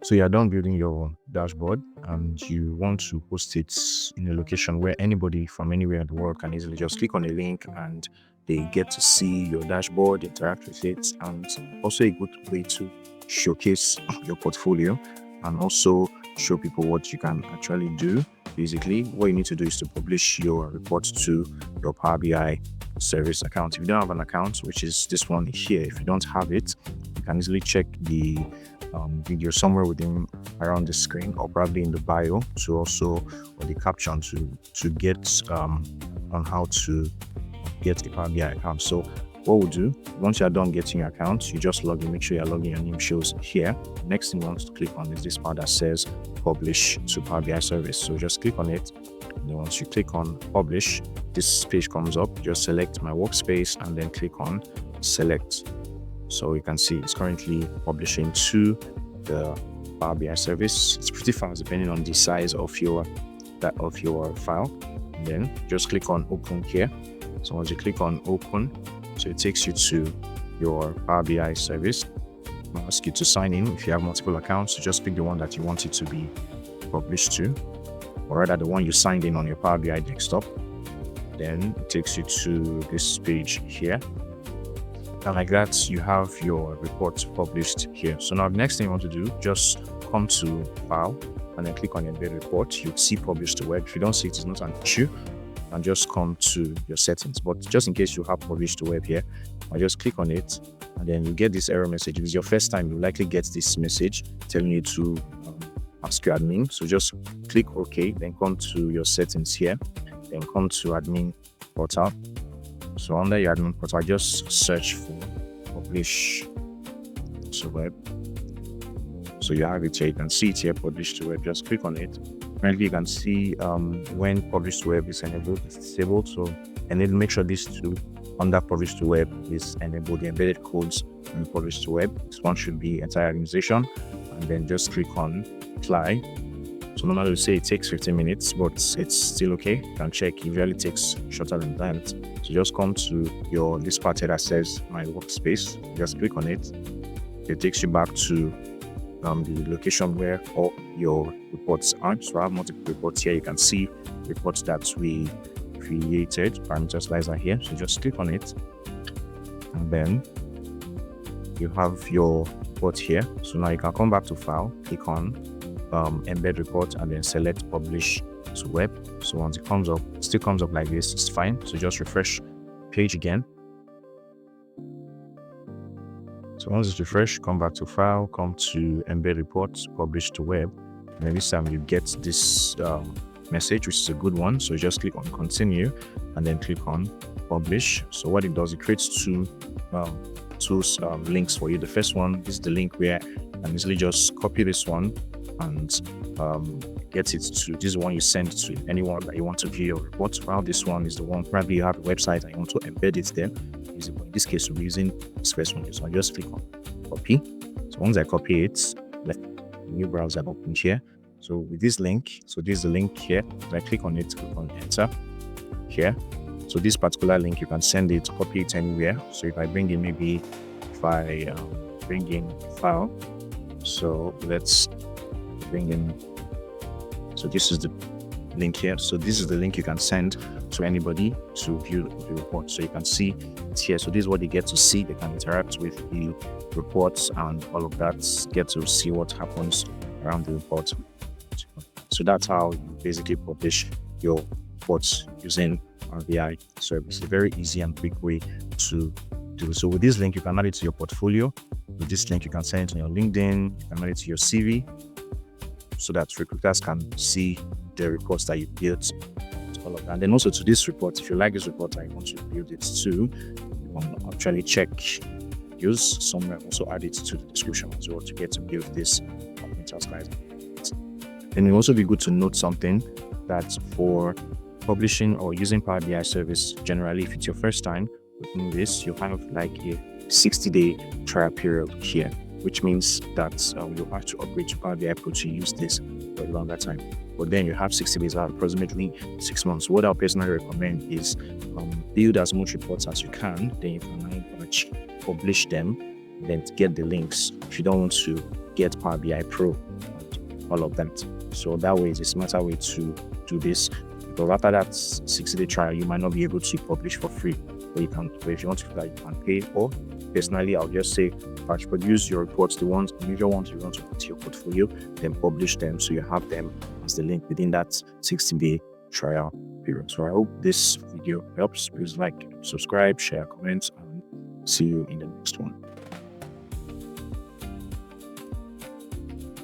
So you're done building your dashboard and you want to host it in a location where anybody from anywhere in the world can easily just click on a link and they get to see your dashboard, interact with it, and also a good way to showcase your portfolio and also show people what you can actually do. Basically, what you need to do is to publish your reports to your Power BI service account. If you don't have an account, which is this one here, if you don't have it, you can easily check the video somewhere within around the screen or probably in the bio to also or the caption to get on how to get a Power BI account. So what we'll do, once you're done getting your account, you just log in, make sure you're logging, your name shows here. Next thing you want to click on is this part that says publish to Power BI service. So just click on it. And then once you click on publish, this page comes up. Just select my workspace and then click on select. So you can see it's currently publishing to the Power BI service. It's pretty fast depending on the size of your file. And then just click on open here. So once you click on open, so it takes you to your Power BI service. I'll ask you to sign in. If you have multiple accounts, so just pick the one that you want it to be published to, or rather the one you signed in on your Power BI desktop. Then it takes you to this page here. And like that, you have your report published here. So now the next thing you want to do, just come to File and then click on Embed Report. You'll see Publish to Web. If you don't see it, it's not an issue. And just come to your settings. But just in case you have Publish to Web here, I'll just click on it and then you get this error message. If it's your first time, you'll likely get this message telling you to ask your admin. So just click OK, then come to your settings here, then come to Admin Portal. So under your admin portal, just search for publish to web. So you have it here, you can see it here, publish to web. Just click on it. Currently, you can see when publish to web is enabled, it's disabled. So and then make sure these two under publish to web is enabled. The embedded codes and publish to web. This one should be entire organization, and then just click on apply. So normally we say it takes 15 minutes, but it's still okay. You can check. It usually takes shorter than that. So just come to this part here that says my workspace. Just click on it. It takes you back to the location where all your reports are. So I have multiple reports here. You can see reports that we created. Parameter slicer here. So just click on it, and then you have your report here. So now you can come back to File, click on Embed Report, and then select Publish to Web. So once it comes up, it still comes up like this, it's fine. So just refresh page again. So once it's refreshed, come back to File, come to Embed Report, Publish to Web, and then this time you get this message, which is a good one. So just click on Continue and then click on Publish. So what it does, it creates two links for you. The first one is the link where you can easily just copy this one and get it to this one you send to anyone that you want to view your report. While this one is the one probably you have a website and you want to embed it there. In this case, we'll be using this first one. So I just click on copy. So once I copy it, let the new browser open here. So with this link, so this is the link here. When I click on it, click on enter here. So this particular link, you can send it, copy it anywhere. So if I bring in, maybe if I bring in file, so let's bring in, so this is the link here. So this is the link you can send to anybody to view the report. So you can see it here. So this is what they get to see. They can interact with the reports and all of that, get to see what happens around the report. So that's how you basically publish your reports using Power BI service. A very easy and quick way to do. So with this link, you can add it to your portfolio. With this link, you can send it on your LinkedIn, you can add it to your CV, so that recruiters can see the reports that you built, all of that. And then also to this report, if you like this report and you want to build it too, you can actually check use somewhere, also add it to the description as well to get to build this slider. And it will also be good to note something, that for publishing or using Power BI service, generally, if it's your first time doing this, you have like a 60-day trial period here, which means that you'll have to upgrade to Power BI Pro to use this for a longer time. But then you have 60 days out, approximately 6 months. What I'll personally recommend is build as much reports as you can, then you can publish them, then get the links. If you don't want to get Power BI Pro, all of them. So that way is a smarter way to do this. Because after that 60-day trial, you might not be able to publish for free, but you can. But if you want to do that, you can pay. Or personally, I'll just say, produce your reports, the major ones you want to put to your portfolio, then publish them so you have them as the link within that 60-day trial period. So I hope this video helps. Please like, subscribe, share, comment, and see you in the next one.